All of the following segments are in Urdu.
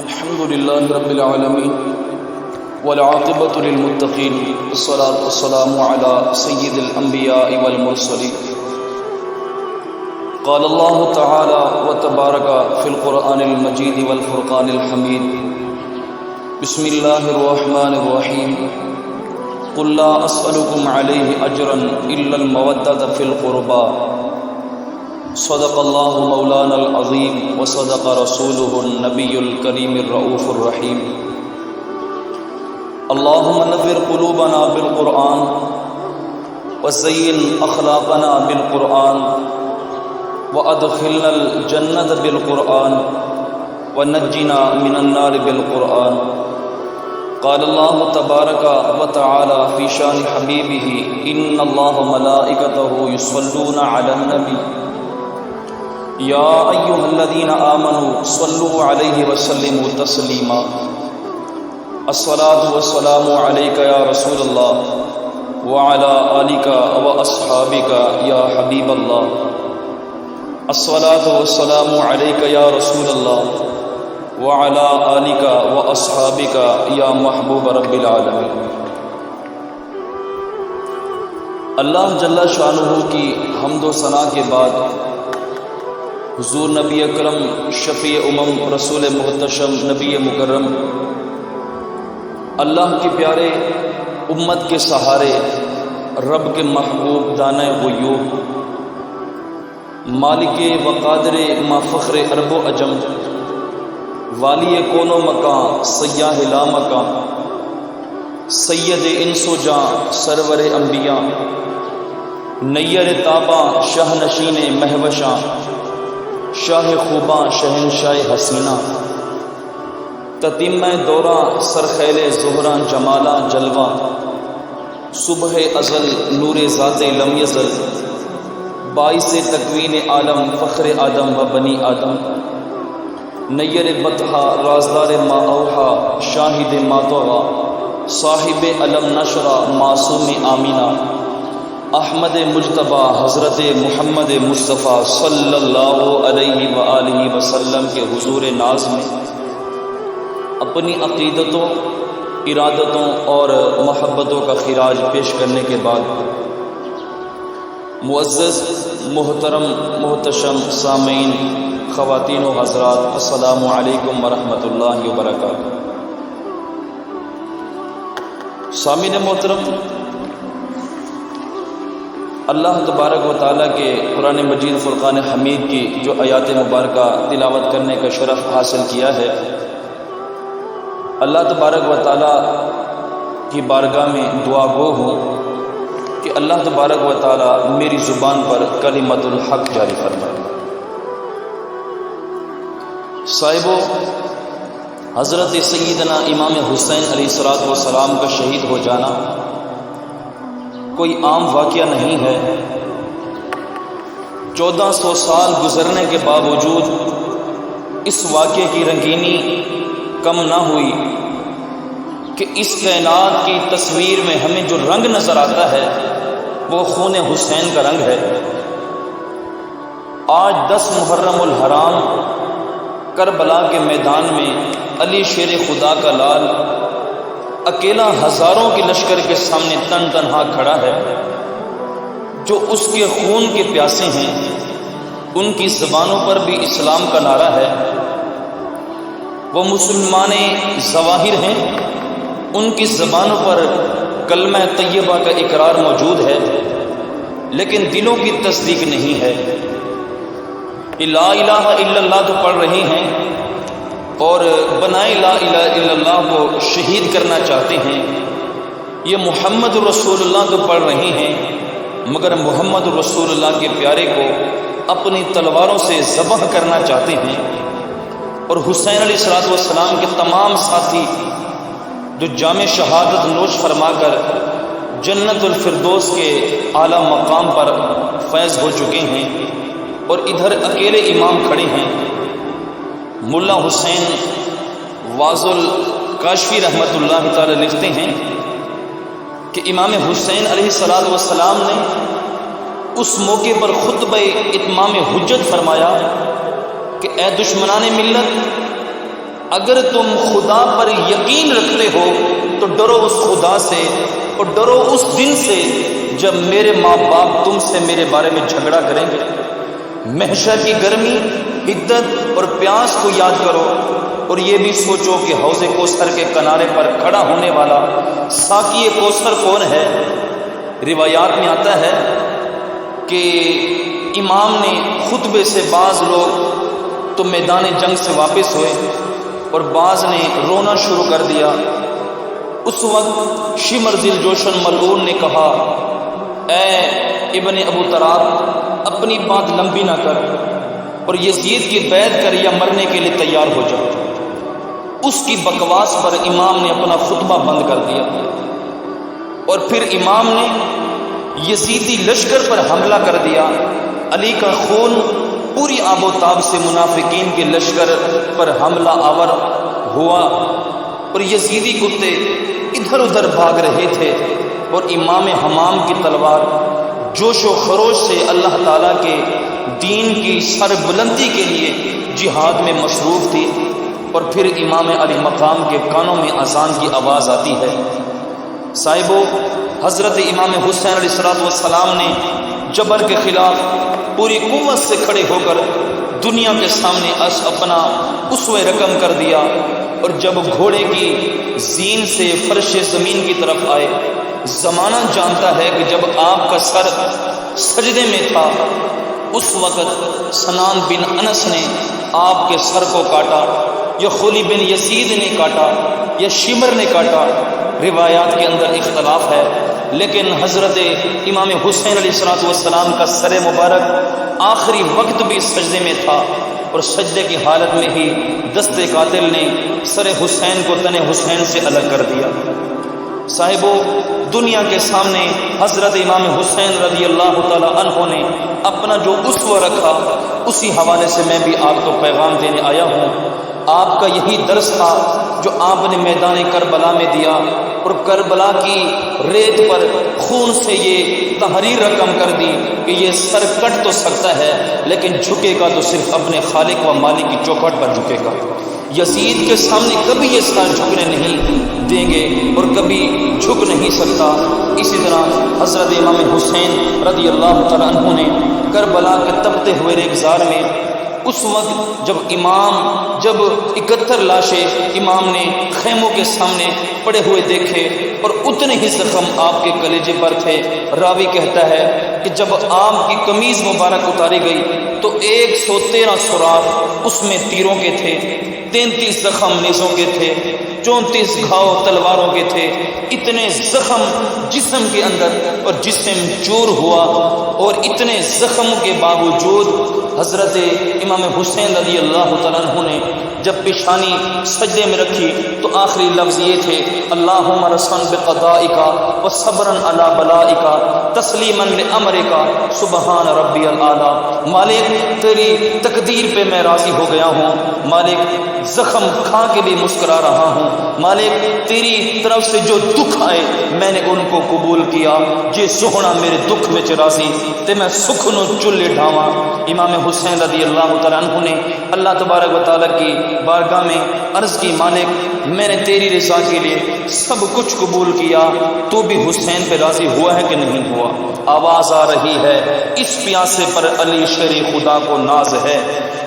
الحمد لله رب العالمين والعاقبة للمتقين والصلاة والسلام على سيد الأنبياء والمرسلين. قال الله تعالى وتبارك في القرآن المجيد والفرقان الحميد. بسم الله الرحمن الرحيم. قل لا أسألكم عليه أجرا إلا المودة في القربى. صدق الله مولانا العظيم وصدق رسوله النبي الكريم الرؤوف الرحيم. اللهم نذر قلوبنا بالقرآن وزين أخلاقنا بالقرآن وأدخلنا الجنة بالقرآن ونجنا من النار بالقرآن. قال الله تبارك وتعالى في شان حبيبه إن الله ملائكته يصلون على النبي يا أيها الذين آمنوا صلوا عليه وسلموا تسليما. الصلاة والسلام عليك يا رسول الله وعلى آلك وأصحابك يا حبيب الله. الصلاة والسلام عليك يا رسول الله وعلى آلك وأصحابك يا محبوب رب العالمين. اللہ جل شانہ کی حمد و ثنا کے بعد حضور نبی اکرم شفیع امم رسول محتشم نبی مکرم اللہ کے پیارے امت کے سہارے رب کے محبوب دانۂ غیوب مالک و قادر ما فخر عرب و عجم والی کون و مکان سیاہ لا مکان سید انس و جاں سرور انبیاء نیر تاباں شاہ نشین مہوشاں شاہ خوباں شہنشاہ حسینہ تتمہ دوراں سرخیل زہراں جمالاں جلوہ صبح ازل نور ذات لم یزل باعث تکوین عالم فخر آدم و بنی آدم نیر بطحہ رازدار ما اوحا شاہد ما طغا صاحب علم نشرہ معصوم آمینہ احمد مجتبی حضرت محمد مصطفیٰ صلی اللہ علیہ وآلہ وسلم کے حضور ناز میں اپنی عقیدتوں ارادتوں اور محبتوں کا خراج پیش کرنے کے بعد معزز محترم محتشم سامعین خواتین و حضرات السلام علیکم ورحمۃ اللہ وبرکاتہ. سامعین محترم، اللہ تبارک و تعالیٰ کے قرآن مجید فرقان حمید کی جو آیات مبارکہ تلاوت کرنے کا شرف حاصل کیا ہے، اللہ تبارک و تعالیٰ کی بارگاہ میں دعا گو ہوں کہ اللہ تبارک و تعالیٰ میری زبان پر کلمت الحق جاری فرمائے. صاحبو، حضرت سیدنا امام حسین علیہ السلام کا شہید ہو جانا کوئی عام واقعہ نہیں ہے. 1400 سال گزرنے کے باوجود اس واقعے کی رنگینی کم نہ ہوئی کہ اس کائنات کی تصویر میں ہمیں جو رنگ نظر آتا ہے وہ خون حسین کا رنگ ہے. آج 10 محرم الحرام کربلا کے میدان میں علی شیر خدا کا لال اکیلا ہزاروں کے لشکر کے سامنے تن تنہا کھڑا ہے. جو اس کے خون کے پیاسے ہیں ان کی زبانوں پر بھی اسلام کا نعرہ ہے. وہ مسلمان ظواہر ہیں، ان کی زبانوں پر کلمہ طیبہ کا اقرار موجود ہے لیکن دلوں کی تصدیق نہیں ہے. لا الہ الا اللہ تو پڑھ رہے ہیں اور بنائے لا الہ الا اللہ کو شہید کرنا چاہتے ہیں. یہ محمد رسول اللہ تو پڑھ رہے ہیں مگر محمد رسول اللہ کے پیارے کو اپنی تلواروں سے ذبح کرنا چاہتے ہیں. اور حسین علیہ السلام کے تمام ساتھی جو جام شہادت نوش فرما کر جنت الفردوس کے اعلیٰ مقام پر فیض ہو چکے ہیں، اور ادھر اکیلے امام کھڑے ہیں. ملا حسین واز الکاشفی رحمۃ اللہ تعالی لکھتے ہیں کہ امام حسین علیہ السلام نے اس موقع پر خطبہ اتمام حجت فرمایا کہ اے دشمنان ملت، اگر تم خدا پر یقین رکھتے ہو تو ڈرو اس خدا سے اور ڈرو اس دن سے جب میرے ماں باپ تم سے میرے بارے میں جھگڑا کریں گے۔ محشر کی گرمی، حدت اور پیاس کو یاد کرو اور یہ بھی سوچو کہ حوض کوثر کے کنارے پر کھڑا ہونے والا ساقی کوثر کون ہے۔ روایات میں آتا ہے کہ امام نے خطبے سے بعض لوگ تو میدان جنگ سے واپس ہوئے اور بعض نے رونا شروع کر دیا۔ اس وقت شمر ذل جوشن ملعون نے کہا، اے ابن ابو تراب، اپنی بات لمبی نہ کر اور یزید کی بیعت کر یا مرنے کے لیے تیار ہو جا۔ اس کی بکواس پر امام نے اپنا خطبہ بند کر دیا اور پھر امام نے یزیدی لشکر پر حملہ کر دیا۔ علی کا خون پوری آب و تاب سے منافقین کے لشکر پر حملہ آور ہوا اور یزیدی کتے ادھر ادھر بھاگ رہے تھے اور امام حمام کی تلوار جوش و خروش سے اللہ تعالیٰ کے دین کی سر بلندی کے لیے جہاد میں مصروف تھی۔ اور پھر امام علی مقام کے کانوں میں اذان کی آواز آتی ہے۔ صاحبو، حضرت امام حسین علیہ السلام نے جبر کے خلاف پوری قوت سے کھڑے ہو کر دنیا کے سامنے اپنا اسوہ رقم کر دیا، اور جب گھوڑے کی زین سے فرش زمین کی طرف آئے، زمانہ جانتا ہے کہ جب آپ کا سر سجدے میں تھا اس وقت سنان بن انس نے آپ کے سر کو کاٹا، یا خلی بن یزید نے کاٹا، یا شمر نے کاٹا۔ روایات کے اندر اختلاف ہے، لیکن حضرت امام حسین علیہ السلام کا سر مبارک آخری وقت بھی سجدے میں تھا، اور سجدے کی حالت میں ہی دست قاتل نے سر حسین کو تن حسین سے الگ کر دیا۔ صاحبو، دنیا کے سامنے حضرت امام حسین رضی اللہ تعالی عنہ نے اپنا جو اسوہ رکھا، اسی حوالے سے میں بھی آپ کو پیغام دینے آیا ہوں۔ آپ کا یہی درس تھا جو آپ نے میدان کربلا میں دیا، اور کربلا کی ریت پر خون سے یہ تحریر رقم کر دی کہ یہ سر کٹ تو سکتا ہے لیکن جھکے گا تو صرف اپنے خالق و مالک کی چوکھٹ پر جھکے گا۔ یزید کے سامنے کبھی یہ سر جھکنے نہیں دیں گے اور کبھی جھک نہیں سکتا۔ اسی طرح حضرت امام حسین رضی اللہ تعالیٰ عنہ نے کربلا کے تپتے ہوئے ریگزار میں اس وقت جب 71 لاشیں امام نے خیموں کے سامنے پڑے ہوئے دیکھے اور اتنے ہی زخم آپ کے کلیجے پر تھے، راوی کہتا ہے کہ جب آپ کی قمیض مبارک اتاری گئی تو 113 سوراخ اس میں تیروں کے تھے، 33 زخم نیزوں کے تھے، 34 گھاؤ تلواروں کے تھے۔ اتنے زخم جسم کے اندر اور جسم چور ہوا، اور اتنے زخم کے باوجود حضرت امام حسین رضی اللہ تعالیٰ عنہ نے جب پیشانی سجدے میں رکھی تو آخری لفظ یہ تھے، اللہم رسن بقضائکا وصبرن علی بلائکا تسلیمن لامرکا سبحان ربی الاعلی۔ مالک، تیری تقدیر پہ میں راضی ہو گیا ہوں، مالک زخم کھا کے بھی مسکرا رہا ہوں، مالک تیری طرف سے جو دکھ آئے میں نے ان کو قبول کیا، جے سوہنا میرے دکھ میں راضی تے میں سکھ نو چلے ڈھاواں۔ امام حسین رضی اللہ تعالیٰ عنہ نے اللہ تبارک و تعالیٰ کی بارگاہ میں عرض کی، مالک میں نے تیری رضا کے لیے سب کچھ قبول کیا، تو بھی حسین پہ راضی ہوا ہے کہ نہیں ہوا؟ آواز آ رہی ہے، اس پیاسے پر علی شیر خدا کو ناز ہے،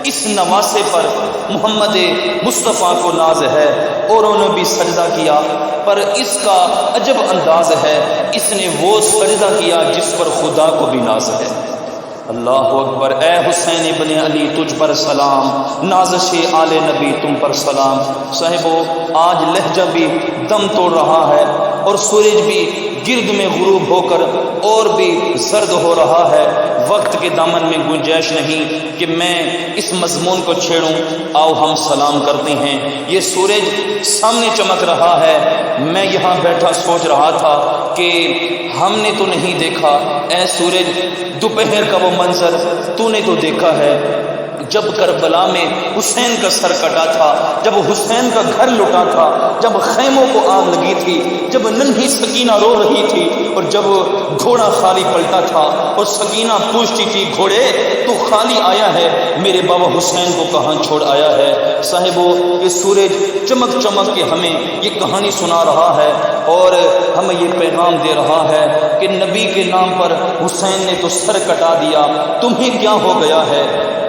اس نواسے پر محمد مصطفیٰ کو ناز ہے، اوروں نے بھی سجدہ کیا پر اس کا عجب انداز ہے، اس نے وہ سجدہ کیا جس پر خدا کو بھی ناز ہے۔ اللہ اکبر۔ اے حسین ابن علی تجھ پر سلام، نازش آل نبی تم پر سلام۔ صاحبو، آج لہجہ بھی دم توڑ رہا ہے اور سورج بھی گرد میں غروب ہو کر اور بھی زرد ہو رہا ہے۔ وقت کے دامن میں گنجائش نہیں کہ میں اس مضمون کو چھیڑوں۔ آؤ ہم سلام کرتے ہیں۔ یہ سورج سامنے چمک رہا ہے، میں یہاں بیٹھا سوچ رہا تھا کہ ہم نے تو نہیں دیکھا، اے سورج دوپہر کا وہ منظر تو نے تو دیکھا ہے، جب کربلا میں حسین کا سر کٹا تھا، جب حسین کا گھر لٹا تھا، جب خیموں کو آگ لگی تھی، جب ننھی سکینہ رو رہی تھی، اور جب گھوڑا خالی پلٹا تھا اور سکینہ پوچھتی تھی گھوڑے تو خالی آیا ہے، میرے بابا حسین کو کہاں چھوڑ آیا ہے؟ صاحبو، یہ سورج چمک چمک کے ہمیں یہ کہانی سنا رہا ہے اور ہمیں یہ پیغام دے رہا ہے کہ نبی کے نام پر حسین نے تو سر کٹا دیا، تمہیں کیا ہو گیا ہے؟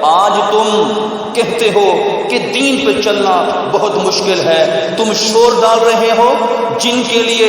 آج تم کہتے ہو کہ دین پہ چلنا بہت مشکل ہے، تم شور ڈال رہے ہو جن کے لیے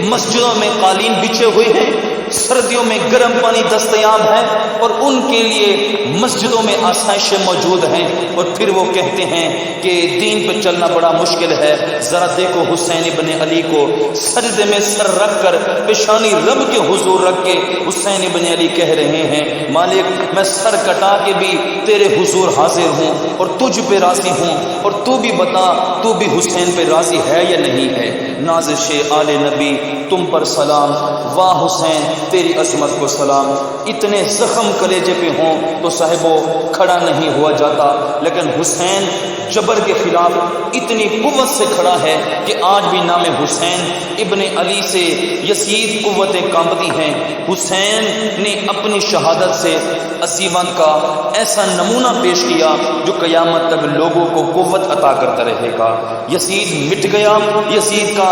مسجدوں میں قالین بچھے ہوئے ہیں، سردیوں میں گرم پانی دستیاب ہے اور ان کے لیے مسجدوں میں آسائشیں موجود ہیں، اور پھر وہ کہتے ہیں کہ دین پہ چلنا بڑا مشکل ہے۔ ذرا دیکھو حسین ابن علی کو، سجدے میں سر رکھ کر پیشانی رب کے حضور رکھ کے حسین ابن علی کہہ رہے ہیں مالک میں سر کٹا کے بھی تیرے حضور حاضر ہوں اور تجھ پہ راضی ہوں، اور تو بھی بتا تو بھی حسین پہ راضی ہے یا نہیں ہے؟ نازش آل نبی تم پر سلام، واہ حسین تیری عظمت کو سلام۔ اتنے زخم کلیجے پہ ہوں تو صاحبو کھڑا نہیں ہوا جاتا، لیکن حسین جبر کے خلاف اتنی قوت سے کھڑا ہے کہ آج بھی نام حسین ابن علی سے یزید قوتیں کانپتی ہیں۔ حسین نے اپنی شہادت سے عصیبان کا ایسا نمونہ پیش کیا جو قیامت تک لوگوں کو قوت عطا کرتا رہے گا۔ یزید مٹ گیا، یزید کا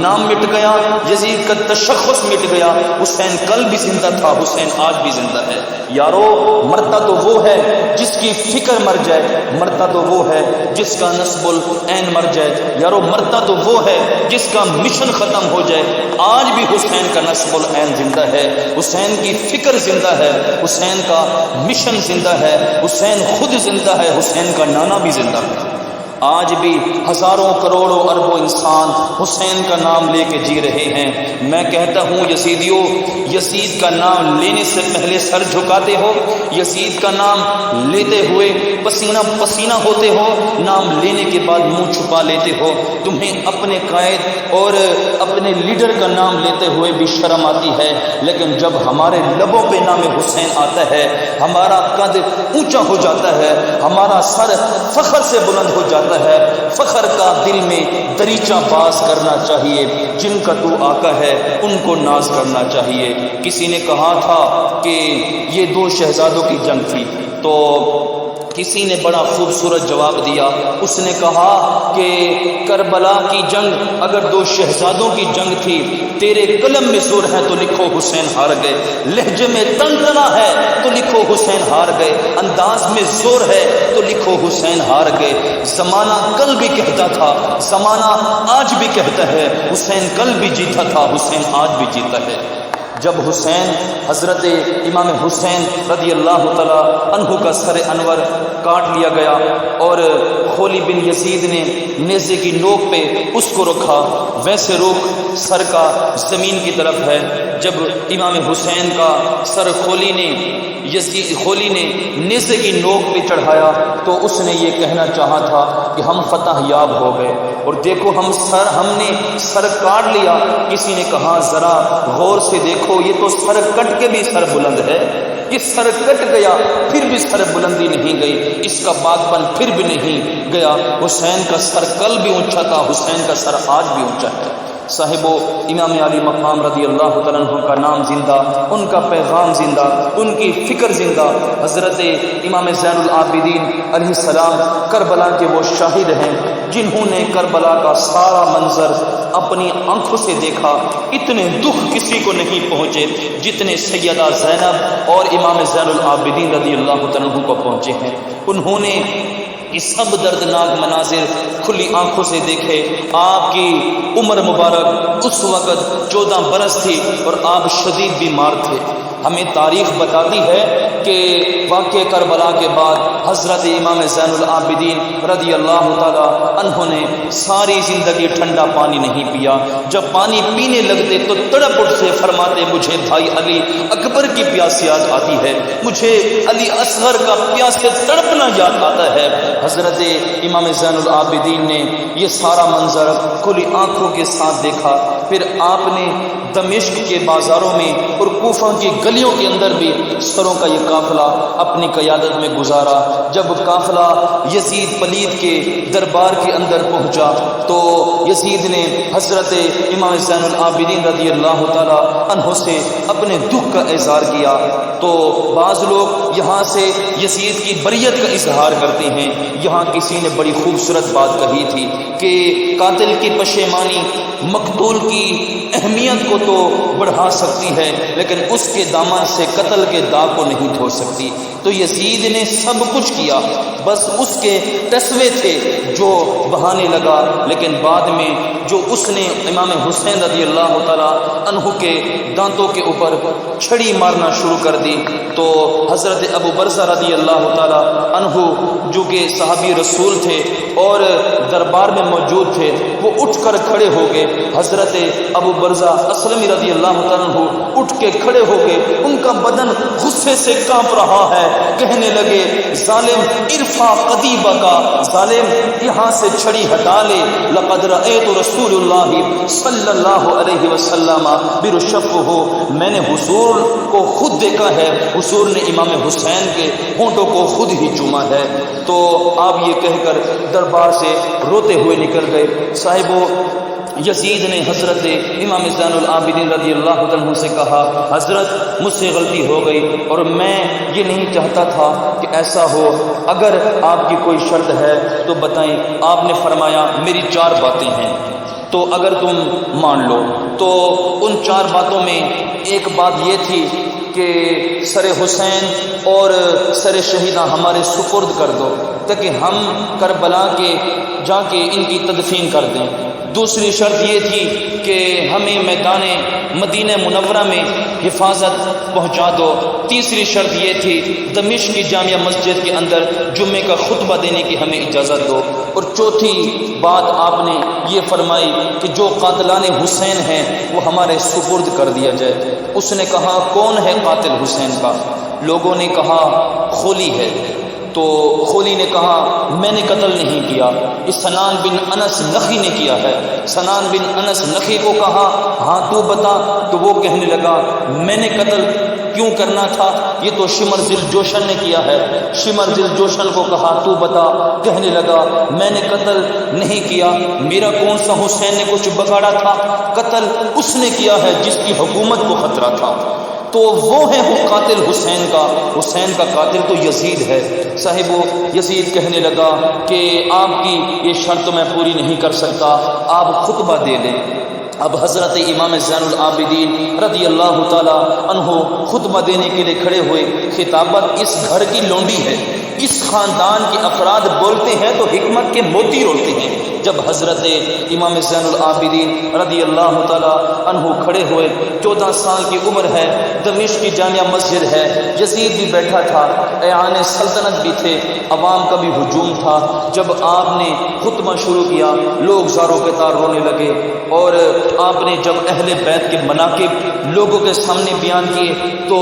نام مٹ گیا، یزید کا تشخص مٹ گیا، حسین کل بھی زندہ تھا، حسین آج بھی زندہ ہے۔ یارو مرتا تو وہ ہے جس کی فکر مر جائے، مرتا تو وہ ہے جس کا نصب العین مر جائے، یارو مرتا تو وہ ہے جس کا مشن ختم ہو جائے۔ آج بھی حسین کا نصب العین زندہ ہے، حسین کی فکر زندہ ہے، حسین کا مشن زندہ ہے، حسین خود زندہ ہے، حسین کا نانا بھی زندہ ہے۔ آج بھی ہزاروں کروڑوں اربوں انسان حسین کا نام لے کے جی رہے ہیں۔ میں کہتا ہوں یزیدیوں، یزید کا نام لینے سے پہلے سر جھکاتے ہو، یزید کا نام لیتے ہوئے پسینہ پسینہ ہوتے ہو، نام لینے کے بعد منہ چھپا لیتے ہو۔ تمہیں اپنے قائد اور اپنے لیڈر کا نام لیتے ہوئے بھی شرم آتی ہے، لیکن جب ہمارے لبوں پہ نام حسین آتا ہے ہمارا قد اونچا ہو جاتا ہے، ہمارا سر فخر سے بلند ہو جاتا ہے۔ فخر کا دل میں دریچہ باز کرنا چاہیے، جن کا تو آقا ہے ان کو ناز کرنا چاہیے۔ کسی نے کہا تھا کہ یہ دو شہزادوں کی جنگ تھی، تو کسی نے بڑا خوبصورت جواب دیا، اس نے کہا کہ کربلا کی جنگ اگر دو شہزادوں کی جنگ تھی، تیرے قلم میں زور ہے تو لکھو حسین ہار گئے، لہجے میں تنتنا ہے تو لکھو حسین ہار گئے، انداز میں زور ہے تو لکھو حسین ہار گئے۔ زمانہ کل بھی کہتا تھا، زمانہ آج بھی کہتا ہے، حسین کل بھی جیتا تھا، حسین آج بھی جیتا ہے۔ جب حسین حضرت امام حسین رضی اللہ تعالی عنہ کا سر انور کاٹ لیا گیا اور خولی بن یزید نے نیزے کی نوک پہ اس کو رکھا، ویسے رخ سر کا زمین کی طرف ہے۔ جب امام حسین کا سر خولی نے نیزے کی نوک پہ چڑھایا تو اس نے یہ کہنا چاہا تھا کہ ہم فتح یاب ہو گئے، اور دیکھو ہم نے سر کاٹ لیا۔ کسی نے کہا ذرا غور سے دیکھو، یہ تو سر کٹ کے بھی سر بلند ہے، یہ سر کٹ گیا پھر بھی سر بلندی نہیں گئی، اس کا باغپن پھر بھی نہیں گیا۔ حسین کا سر کل بھی اونچا تھا، حسین کا سر آج بھی اونچا ہے۔ صاحبو، امام علی مقام رضی اللہ تعالیٰ عنہ کا نام زندہ، ان کا پیغام زندہ، ان کی فکر زندہ۔ حضرت امام زین العابدین علیہ السلام کربلا کے وہ شاہد ہیں جنہوں نے کربلا کا سارا منظر اپنی آنکھوں سے دیکھا۔ اتنے دکھ کسی کو نہیں پہنچے جتنے سیدہ زینب اور امام زین العابدین رضی اللہ تعالیٰ عنہ کو پہنچے ہیں۔ انہوں نے یہ سب دردناک مناظر کھلی آنکھوں سے دیکھے۔ آپ کی عمر مبارک اس وقت 14 برس تھی اور آپ شدید بیمار تھے۔ ہمیں تاریخ بتاتی ہے کہ واقع کربلا کے بعد حضرت امام زین العابدین رضی اللہ تعالی عنہ نے ساری زندگی ٹھنڈا پانی نہیں پیا۔ جب پانی پینے لگتے تو تڑپ اٹھتے، فرماتے مجھے بھائی علی اکبر کی پیاس یاد آتی ہے، مجھے علی اصغر کا پیاس سے تڑپنا یاد آتا ہے۔ حضرت امام زین العابدین نے یہ سارا منظر کھلی آنکھوں کے ساتھ دیکھا۔ پھر آپ نے دمشق کے بازاروں میں اور کوفہ کی گلیوں کے اندر بھی سروں کا یہ قافلہ اپنی قیادت میں گزارا۔ جب قافلہ یزید پلید کے دربار کے اندر پہنچا تو یزید نے حضرت امام زین العابدین رضی اللہ تعالی عنہ سے اپنے دکھ کا اظہار کیا۔ تو بعض لوگ یہاں سے یزید کی بریت کا اظہار کرتے ہیں۔ یہاں کسی نے بڑی خوبصورت بات کہی تھی کہ قاتل کی پشیمانی مقتول کی اہمیت کو تو بڑھا سکتی ہے لیکن اس کے دامن سے قتل کے داغ کو نہیں دھو سکتی۔ تو یزید نے سب کچھ کیا، بس اس کے تسوے تھے جو بہانے لگا، لیکن بعد میں جو اس نے امام حسین رضی اللہ تعالی عنہ کے دانتوں کے اوپر چھڑی مارنا شروع کر دی تو حضرت ابو برزہ رضی اللہ تعالی عنہ جو کہ صحابی رسول تھے اور دربار میں موجود تھے، وہ اٹھ کر کھڑے ہو گئے۔ حضرت ابو برزہ اسلمی رضی اللہ تعالی عنہ اٹھ کے کھڑے ہو گئے، ان کا بدن غصے سے کانپ رہا ہے، کہنے لگے ظالم ارفع قدیبہ کا، ظالم یہاں سے چھڑی ہٹا لے، لقد رأیت رسول اللہ صلی اللہ علیہ وسلم برشفہ، میں نے حضور کو خود دیکھا ہے، حضور نے امام حسین کے ہونٹوں کو خود ہی چوما ہے۔ تو آپ یہ کہہ کر دربار سے روتے ہوئے نکل گئے۔ صاحبو، یزید نے حضرت امام زین العابدین رضی اللہ عنہ سے کہا حضرت مجھ سے غلطی ہو گئی اور میں یہ نہیں چاہتا تھا کہ ایسا ہو، اگر آپ کی کوئی شرط ہے تو بتائیں۔ آپ نے فرمایا میری 4 باتیں ہیں، تو اگر تم مان لو تو ان 4 باتوں میں ایک بات یہ تھی کہ سر حسین اور سر شہیدہ ہمارے سپرد کر دو تاکہ ہم کربلا کے جا کے ان کی تدفین کر دیں۔ دوسری شرط یہ تھی کہ ہمیں میدان مدینہ منورہ میں حفاظت پہنچا دو۔ تیسری شرط یہ تھی دمشق کی جامعہ مسجد کے اندر جمعے کا خطبہ دینے کی ہمیں اجازت دو۔ اور چوتھی بات آپ نے یہ فرمائی کہ جو قاتلان حسین ہیں وہ ہمارے سپرد کر دیا جائے۔ اس نے کہا کون ہے قاتل حسین کا؟ لوگوں نے کہا خولی ہے۔ تو خولی نے کہا میں نے قتل نہیں کیا، اس سنان بن انس نخی نے کیا ہے۔ سنان بن انس نخی کو کہا ہاں تو بتا، تو وہ کہنے لگا میں نے قتل کیوں کرنا تھا، یہ تو شمر ذل جوشن نے کیا ہے۔ شمر ذل جوشن کو کہا تو بتا، کہنے لگا میں نے قتل نہیں کیا، میرا کون سا حسین نے کچھ بگاڑا تھا، قتل اس نے کیا ہے جس کی حکومت کو خطرہ تھا۔ تو وہ ہے وہ قاتل حسین کا، حسین کا قاتل تو یزید ہے۔ صاحبو، یزید کہنے لگا کہ آپ کی یہ شرط میں پوری نہیں کر سکتا، آپ خطبہ دے دیں۔ اب حضرت امام زین العابدین رضی اللہ تعالی عنہ خطبہ دینے کے لیے کھڑے ہوئے۔ خطابت اس گھر کی لونڈی ہے، اس خاندان کے افراد بولتے ہیں تو حکمت کے موتی رولتے ہیں۔ جب حضرت امام زین العابدین رضی اللہ تعالی عنہ کھڑے ہوئے، 14 سال کی عمر ہے، دمشق کی جامعہ مسجد ہے، یزید بھی بیٹھا تھا، ایان سلطنت بھی تھے، عوام کا بھی ہجوم تھا۔ جب آپ نے خطبہ شروع کیا لوگ زاروں کے تار رونے لگے، اور آپ نے جب اہل بیت کے مناقب لوگوں کے سامنے بیان کیے تو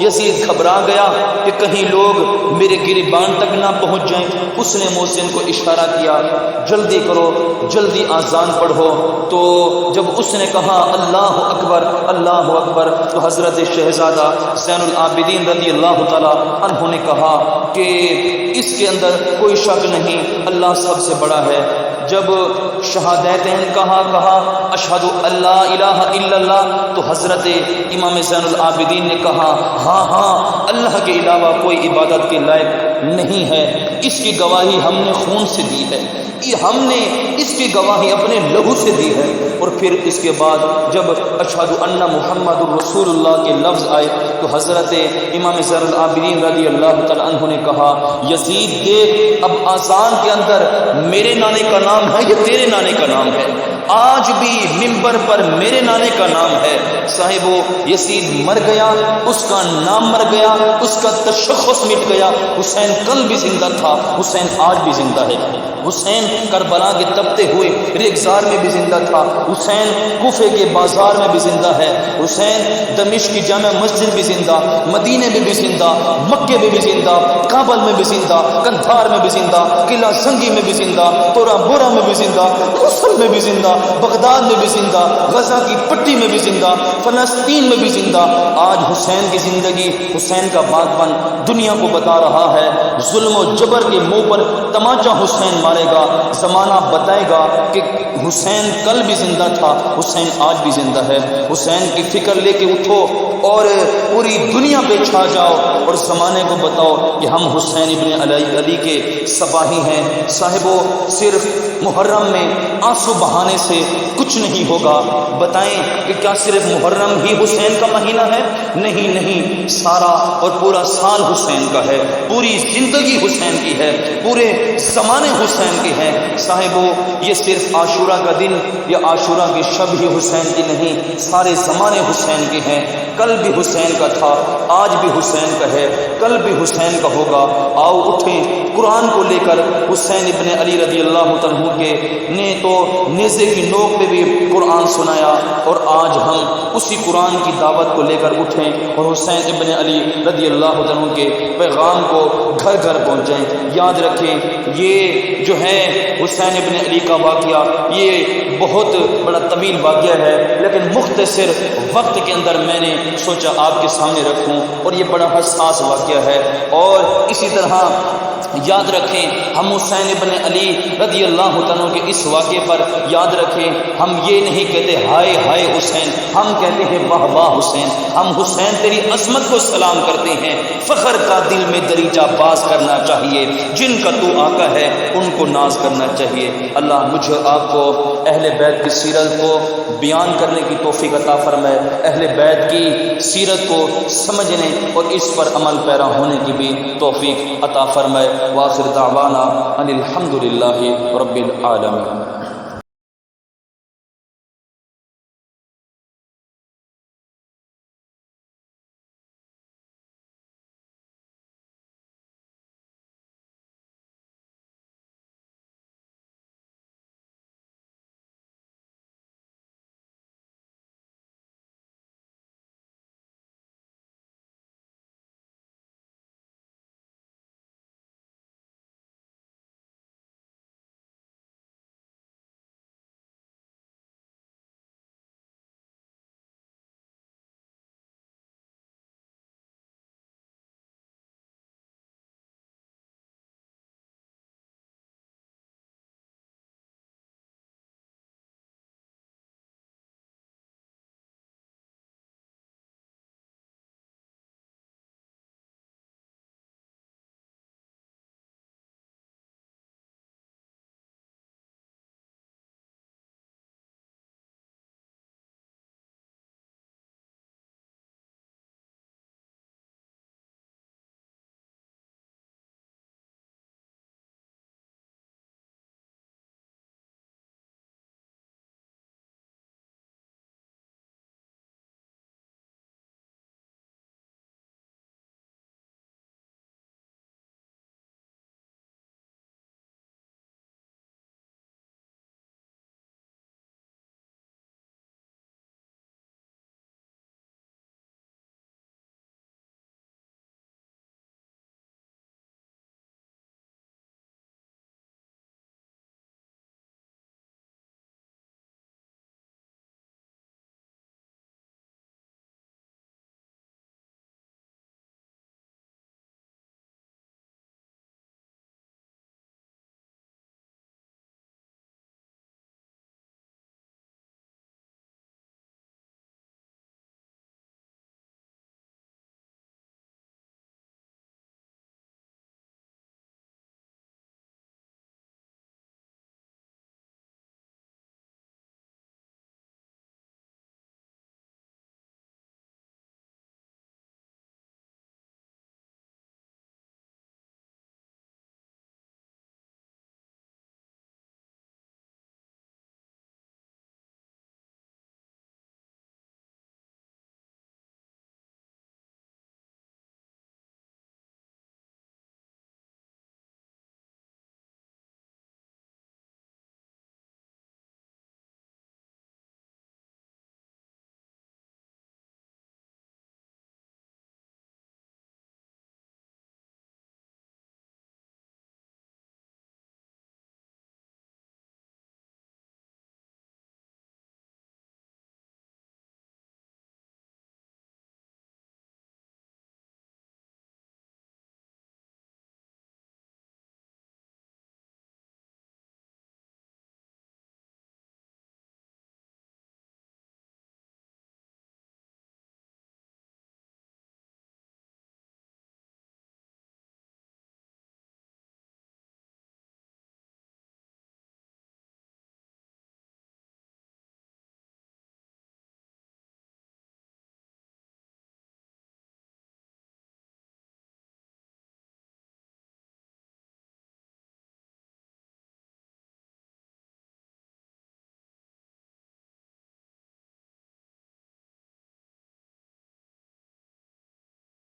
یزید گھبرا گیا کہ کہیں لوگ میرے گریبان تک نہ پہنچ جائیں۔ اس نے محسن کو اشارہ کیا جلدی کرو، جلدی آذان پڑھو۔ تو جب اس نے کہا اللہ اکبر اللہ اکبر تو حضرت شہزادہ زین العابدین رضی اللہ تعالی عنہ نے کہا کہ اس کے اندر کوئی شک نہیں، اللہ سب سے بڑا ہے۔ جب شہادتین کہا اشہد اللہ الہ الا اللہ، تو حضرت امام زین العابدین نے کہا ہاں اللہ کے علاوہ کوئی عبادت کے لائق نہیں ہے، اس کی گواہی ہم نے خون سے دی ہے، ہم نے اس کی گواہی اپنے لہو سے دی ہے۔ اور پھر اس کے بعد جب اشہد ان محمد الرسول اللہ کے لفظ آئے تو حضرت امام زین العابدین رضی اللہ تعالی عنہ نے کہا یزید دیکھ، اب آذان کے اندر میرے نانے کا نام ہے یا تیرے نانے کا نام ہے؟ آج بھی منبر پر میرے نانے کا نام ہے۔ صاحبو، یزید مر گیا، اس کا نام مر گیا، اس کا تشخص مٹ گیا۔ حسین کل بھی زندہ تھا، حسین آج بھی زندہ ہے۔ حسین کربلا کے تپتے ہوئے ریگزار میں بھی زندہ تھا، حسین کوفے کے بازار میں بھی زندہ ہے، حسین دمشق کی جامع مسجد بھی زندہ، مدینے میں بھی زندہ، مکے میں بھی زندہ، کابل میں بھی زندہ، کندھار میں بھی زندہ، قلعہ زنگی میں بھی زندہ، تورا بورا میں بھی زندہ، موصل میں بھی زندہ، بغداد میں بھی زندہ، غزہ کی پٹی میں بھی زندہ، فلسطین میں بھی زندہ۔ آج حسین کی زندگی، حسین کا باغبن دنیا کو بتا رہا ہے، ظلم و جبر کے منہ پر تماچا حسین مارے گا۔ زمانہ بتائے گا کہ حسین کل بھی زندہ تھا، حسین آج بھی زندہ ہے۔ حسین کی فکر لے کے اٹھو اور پوری دنیا پہ چھا جاؤ اور زمانے کو بتاؤ کہ ہم حسین ابن علی کے سپاہی ہیں۔ صاحبو، صرف محرم میں آنسو بہانے سے کچھ نہیں ہوگا۔ بتائیں کہ کیا صرف محرم ہی حسین کا مہینہ ہے؟ نہیں نہیں، سارا اور پورا سال حسین کا ہے، پوری زندگی حسین کی ہے، پورے زمانے حسین کے ہیں۔ صاحبو، یہ صرف عاشورہ کا دن یا عاشورہ کی شب ہی حسین کی نہیں، سارے زمانے حسین کے ہیں۔ کل بھی حسین کا تھا، آج بھی حسین کا ہے، کل بھی حسین کا ہوگا۔ آؤ اٹھیں، قرآن کو لے کر حسین ابن علی رضی اللہ عنہ کے نے تو نیزے کی نوک پہ بھی قرآن سنایا، اور آج ہم اسی قرآن کی دعوت کو لے کر اٹھیں اور حسین ابن علی رضی اللہ عنہ کے پیغام کو گھر گھر پہنچائیں۔ یاد رکھیں، یہ جو ہے حسین ابن علی کا واقعہ، یہ بہت بڑا طویل واقعہ ہے، لیکن مختصر وقت کے اندر میں نے سوچا آپ کے سامنے رکھوں، اور یہ بڑا حساس واقعہ ہے۔ اور اسی طرح یاد رکھیں، ہم حسین ابن علی رضی اللہ عنہ کے اس واقعے پر یاد رکھیں، ہم یہ نہیں کہتے ہائے ہائے حسین، ہم کہتے ہیں واہ واہ حسین۔ ہم حسین تیری عظمت کو سلام کرتے ہیں، فخر کا دل میں دریجہ باز کرنا چاہیے، جن کا تو آقا ہے ان کو ناز کرنا چاہیے۔ اللہ مجھے آپ کو اہل بیت کی سیرت کو بیان کرنے کی توفیق عطا فرمائے، اہل بیت کی سیرت کو سمجھنے اور اس پر عمل پیرا ہونے کی بھی توفیق عطا فرمائے۔ وآخر دعوانا ان الحمد للہ رب العالمین۔